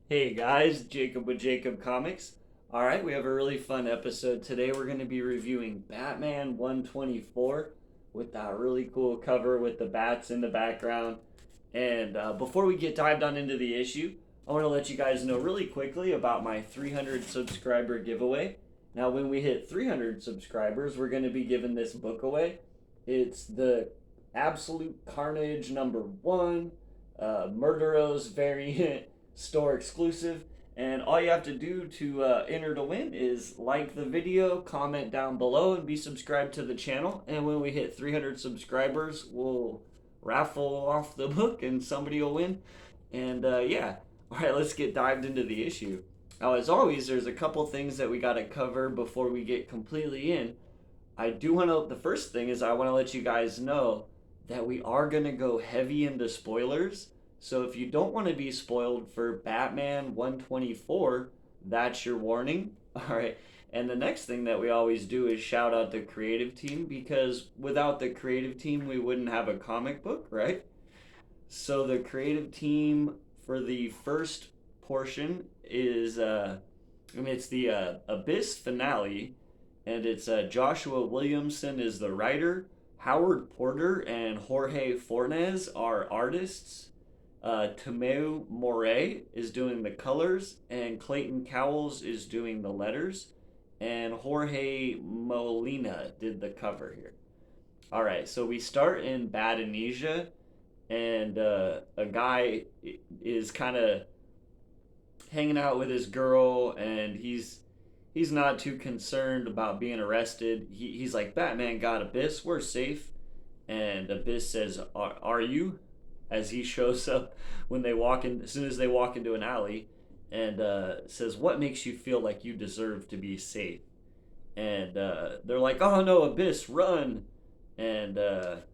Hey guys, Jacob with Jacob Comics. All right, we have a really fun episode today. We're going to be reviewing Batman 124 with that really cool cover with the bats in the background. And before we get dived on into the issue, I want to let you guys know really quickly about my 300 subscriber giveaway. Now, when we hit 300 subscribers, we're going to be giving this book away. It's the Absolute Carnage #1, Murderos variant store exclusive. And all you have to do to enter to win is like the video, comment down below, and be subscribed to the channel. And when we hit 300 subscribers, we'll raffle off the book and somebody will win. And yeah, all right, let's get dived into the issue. Now, as always, there's a couple things that we got to cover before we get completely in. I do want to, the first thing is I want to let you guys know that we are going to go heavy into spoilers. So if you don't want to be spoiled for Batman 124, that's your warning. All right. And the next thing that we always do is shout out the creative team because without the creative team, we wouldn't have a comic book, right? So the creative team for the first portion is, it's the Abyss finale, and it's Joshua Williamson is the writer. Howard Porter and Jorge Fornes are artists. Tomeu Morey is doing the colors, and Clayton Cowles is doing the letters, and Jorge Molina did the cover here. All right, so we start in Badanesia, and a guy is kind of hanging out with his girl, and he's not too concerned about being arrested. He's like, Batman got Abyss, we're safe. And Abyss says, are you? As he shows up when they walk in, as soon as they walk into an alley, and says, what makes you feel like you deserve to be safe? And they're like, oh no, Abyss, run. And and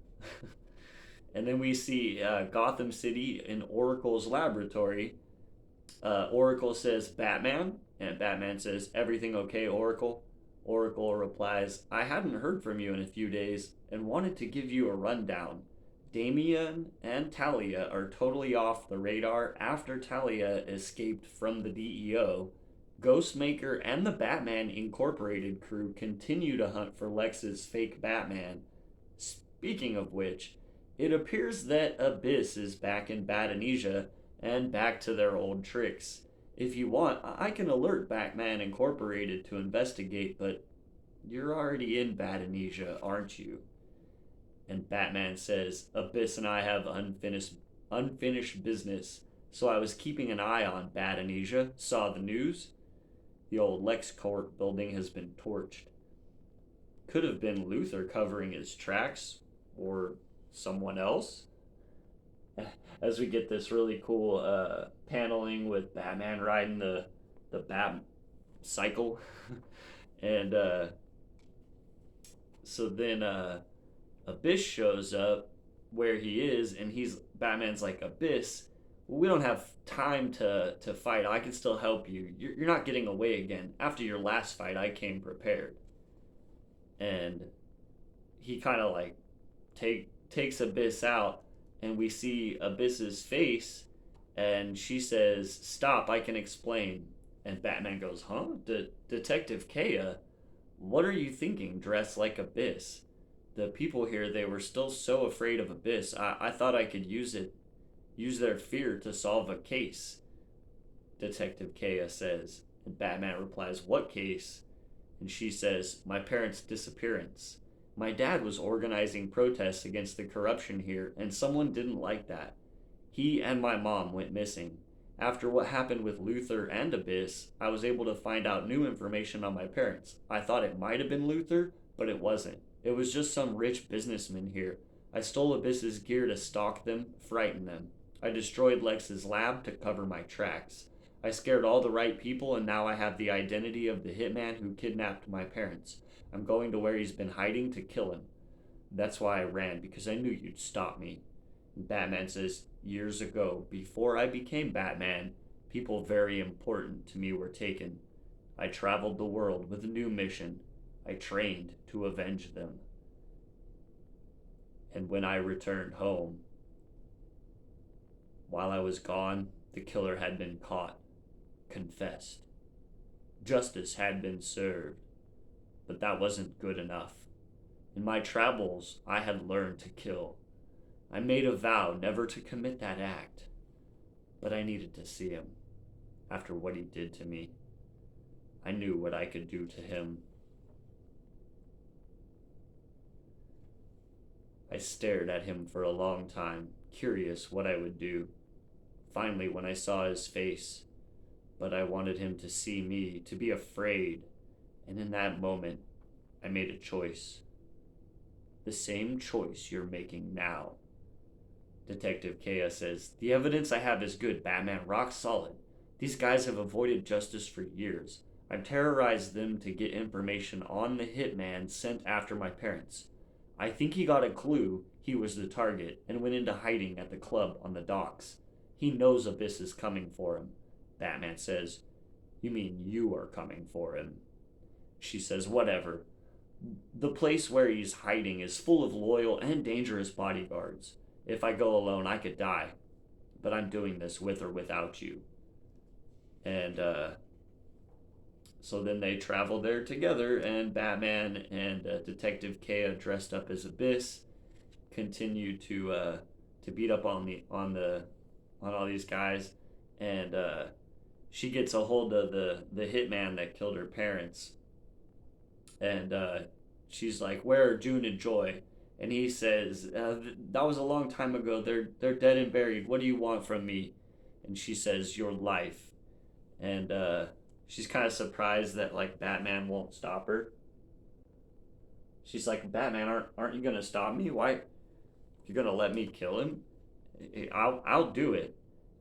then we see Gotham City in Oracle's laboratory. Oracle says, Batman. And Batman says, everything okay, Oracle? Oracle replies, I hadn't heard from you in a few days and wanted to give you a rundown. Damian and Talia are totally off the radar after Talia escaped from the DEO. Ghostmaker and the Batman Incorporated crew continue to hunt for Lex's fake Batman. Speaking of which, it appears that Abyss is back in Badanesia and back to their old tricks. If you want, I can alert Batman Incorporated to investigate, but you're already in Badanesia, aren't you? And Batman says, Abyss and I have unfinished business, so I was keeping an eye on Badanesia, saw the news. The old LexCorp building has been torched. Could have been Luthor covering his tracks, or someone else. As we get this really cool paneling with Batman riding the Bat cycle, and so then Abyss shows up where he is, and he's Batman's like, Abyss, we don't have time to fight. I can still help you. You're not getting away again. After your last fight, I came prepared. And he kind of like takes Abyss out, and we see Abyss's face, and she says, "Stop! I can explain." And Batman goes, "Huh, Detective Kaya, what are you thinking? Dressed like Abyss? The people here, they were still so afraid of Abyss. I thought I could use their fear to solve a case." Detective Kaya says, and Batman replies, "What case?" And she says, "My parents' disappearance. My dad was organizing protests against the corruption here, and someone didn't like that. He and my mom went missing. After what happened with Luthor and Abyss, I was able to find out new information on my parents. I thought it might have been Luthor, but it wasn't. It was just some rich businessman here. I stole Abyss's gear to stalk them, frighten them. I destroyed Lex's lab to cover my tracks. I scared all the right people, and now I have the identity of the hitman who kidnapped my parents. I'm going to where he's been hiding to kill him. That's why I ran, because I knew you'd stop me." And Batman says, "Years ago, before I became Batman, people very important to me were taken. I traveled the world with a new mission. I trained to avenge them. And when I returned home, while I was gone, the killer had been caught. confessed. Justice had been served, but that wasn't good enough. In my travels, I had learned to kill. I made a vow never to commit that act, but I needed to see him. After what he did to me, I knew what I could do to him. I stared at him for a long time, curious what I would do. Finally, when I saw his face, but I wanted him to see me, to be afraid, and in that moment, I made a choice. The same choice you're making now. Detective Kea says, "The evidence I have is good, Batman, rock solid. These guys have avoided justice for years. I've terrorized them to get information on the hitman sent after my parents. I think he got a clue he was the target and went into hiding at the club on the docks. He knows Abyss is coming for him." Batman says, "You mean you are coming for him?" She says, "Whatever. The place where he's hiding is full of loyal and dangerous bodyguards. If I go alone, I could die. But I'm doing this with or without you." And so then they travel there together, and Batman and Detective Kea, dressed up as Abyss, continue to beat up on all these guys, and she gets a hold of the hitman that killed her parents, and she's like, "Where are June and Joy?" And he says, "That was a long time ago. They're dead and buried. What do you want from me?" And she says, "Your life." And she's kind of surprised that like Batman won't stop her. She's like, "Batman, aren't you gonna stop me? Why? You're gonna let me kill him? I'll do it."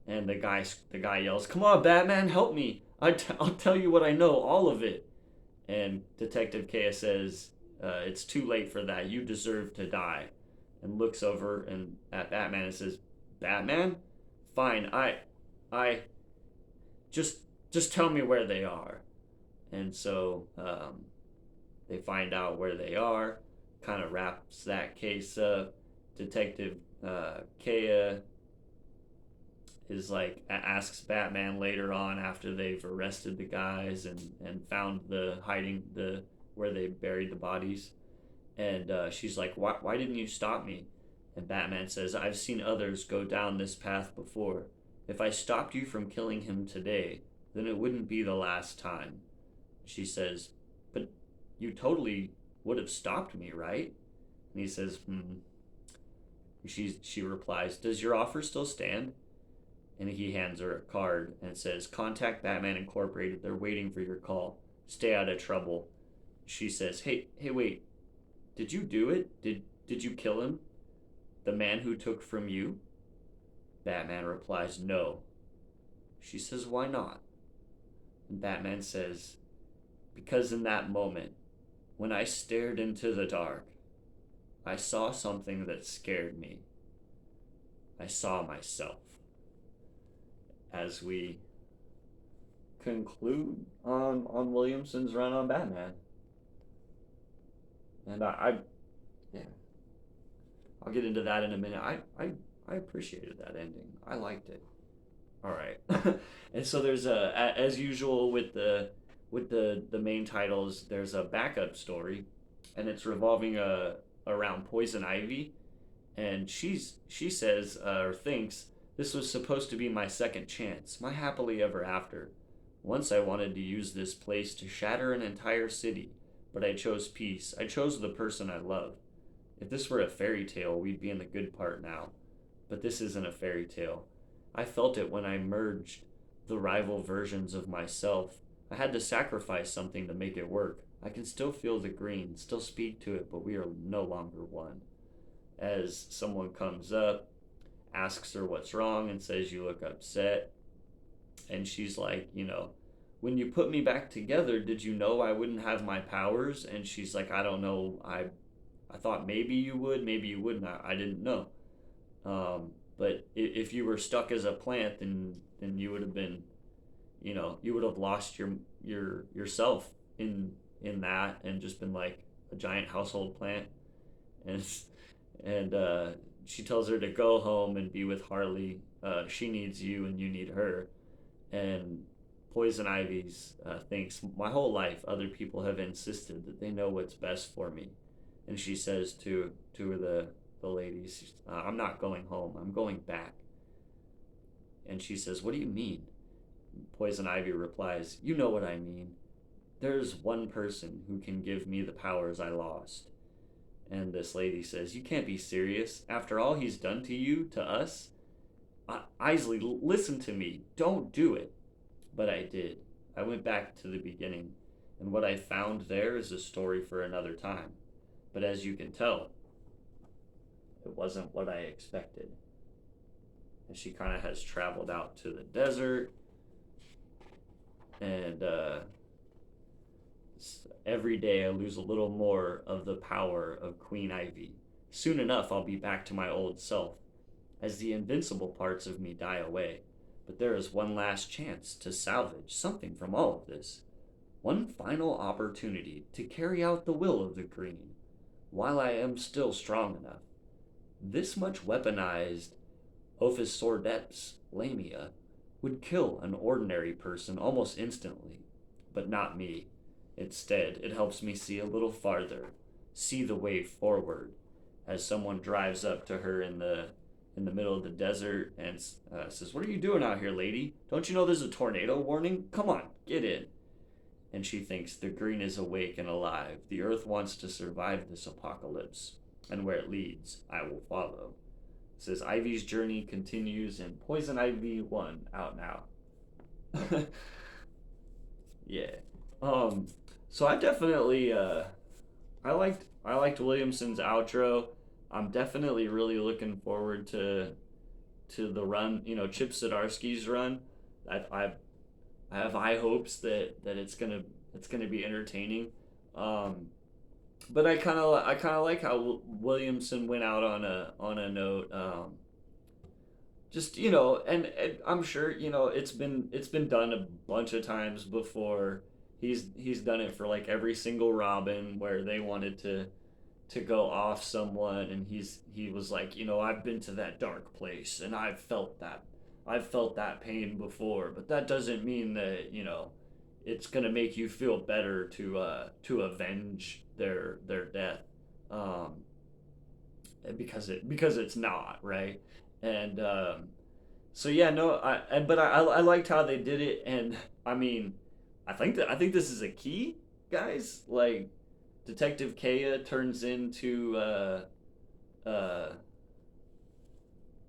And the guy yells, "Come on, Batman, help me! I'll tell you what I know, all of it." And Detective Kea says, "It's too late for that. You deserve to die." And looks over and at Batman and says, "Batman, fine. I just tell me where they are." And so they find out where they are. Kind of wraps that case up. Detective Kea is like asks Batman later on after they've arrested the guys and found the hiding the where they buried the bodies, and she's like, why didn't you stop me?" And Batman says, "I've seen others go down this path before. If I stopped you from killing him today, then it wouldn't be the last time." She says, "But you totally would have stopped me, right?" And he says, She replies, "Does your offer still stand?" And he hands her a card and says, "Contact Batman Incorporated. They're waiting for your call. Stay out of trouble." She says, hey, wait. Did you do it? Did you kill him? The man who took from you?" Batman replies, "No." She says, "Why not?" And Batman says, "Because in that moment, when I stared into the dark, I saw something that scared me. I saw myself." As we conclude on Williamson's run on Batman. And yeah, I'll get into that in a minute. I appreciated that ending. I liked it. All right. And so there's as usual with the main titles, there's a backup story, and it's revolving around Poison Ivy, and she says or thinks, "This was supposed to be my second chance, my happily ever after. Once I wanted to use this place to shatter an entire city, but I chose peace. I chose the person I loved. If this were a fairy tale, we'd be in the good part now. But this isn't a fairy tale. I felt it when I merged the rival versions of myself. I had to sacrifice something to make it work. I can still feel the green, still speak to it, but we are no longer one." As someone comes up, asks her what's wrong, and says, "You look upset." And she's like, "When you put me back together, did you know I wouldn't have my powers?" And she's like, "I don't know. I thought maybe you would, maybe you wouldn't. I didn't know. But if you were stuck as a plant, then you would have been, you would have lost yourself in that and just been like a giant household plant." And she tells her to go home and be with Harley. She needs you and you need her. And Poison Ivy's thinks, my whole life other people have insisted that they know what's best for me. And she says to the ladies, I'm not going home, I'm going back. And she says, what do you mean? Poison Ivy replies, you know what I mean. There's one person who can give me the powers I lost. And this lady says, you can't be serious. After all he's done to you, to us? Isley, listen to me. Don't do it. But I did. I went back to the beginning, and what I found there is a story for another time. But as you can tell, it wasn't what I expected. And she kind of has traveled out to the desert, and every day I lose a little more of the power of Queen Ivy. Soon enough, I'll be back to my old self, as the invincible parts of me die away. But there is one last chance to salvage something from all of this. One final opportunity to carry out the will of the Green, while I am still strong enough. This much weaponized Ophisordeps lamia would kill an ordinary person almost instantly, but not me. Instead, it helps me see a little farther, see the way forward, as someone drives up to her in the middle of the desert and says, what are you doing out here, lady? Don't you know there's a tornado warning? Come on, get in. And she thinks, the Green is awake and alive. The earth wants to survive this apocalypse, and where it leads, I will follow. It says, Ivy's journey continues in Poison Ivy 1, out now. Yeah. So I definitely I liked Williamson's outro. I'm definitely really looking forward to the run, Chip Zdarsky's run. I have high hopes that it's gonna be entertaining. But I kind of like how Williamson went out on a note. Just and I'm sure it's been done a bunch of times before. He's done it for like every single Robin where they wanted to go off someone, and he was like, I've been to that dark place and I've felt that pain before, but that doesn't mean that it's gonna make you feel better to avenge their death, because it's not right. And so yeah, no, I liked how they did it. And I mean, I think this is a key, guys. Like, Detective Kaya turns into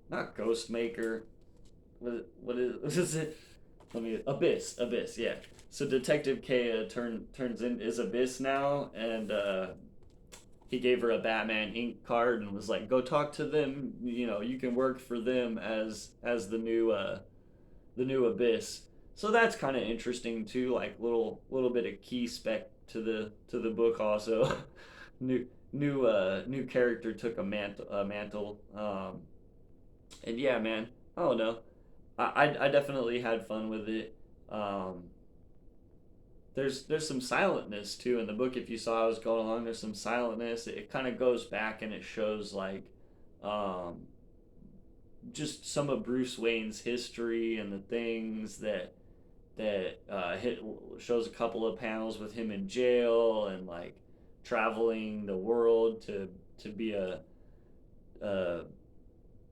not Ghostmaker. What is it? Abyss, yeah. So Detective Kaya turns in is Abyss now, and he gave her a Batman Inc. card and was like, "Go talk to them. You can work for them as the new Abyss." So that's kind of interesting too, like little bit of key spec to the book also. New character took a mantle. And yeah, man, I don't know. I definitely had fun with it. There's some silentness too in the book. If you saw I was going along, there's some silentness. It kind of goes back and it shows like just some of Bruce Wayne's history and the things that shows a couple of panels with him in jail and like traveling the world to be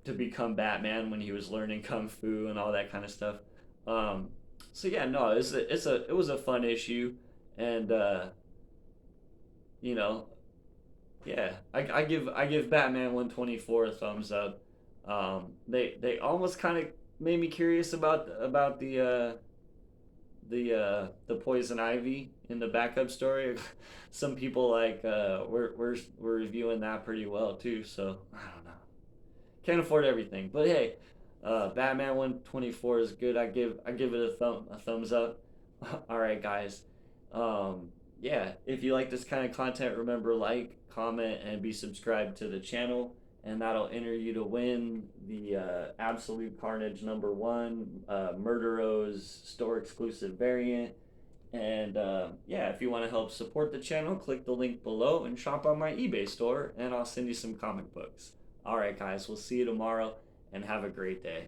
to become Batman when he was learning kung fu and all that kind of stuff. So yeah, no, it was a fun issue. And yeah, I give Batman 124 a thumbs up. They almost kind of made me curious about the Poison Ivy in the backup story. Some people like we're reviewing that pretty well too. So I don't know. Can't afford everything, but hey, Batman 124 is good. I give it a thumbs up. All right, guys. Yeah, if you like this kind of content, remember like, comment, and be subscribed to the channel, and that'll enter you to win the Absolute Carnage #1 Murdero's store exclusive variant. And yeah, if you want to help support the channel, click the link below and shop on my eBay store, and I'll send you some comic books. All right, guys, we'll see you tomorrow, and have a great day.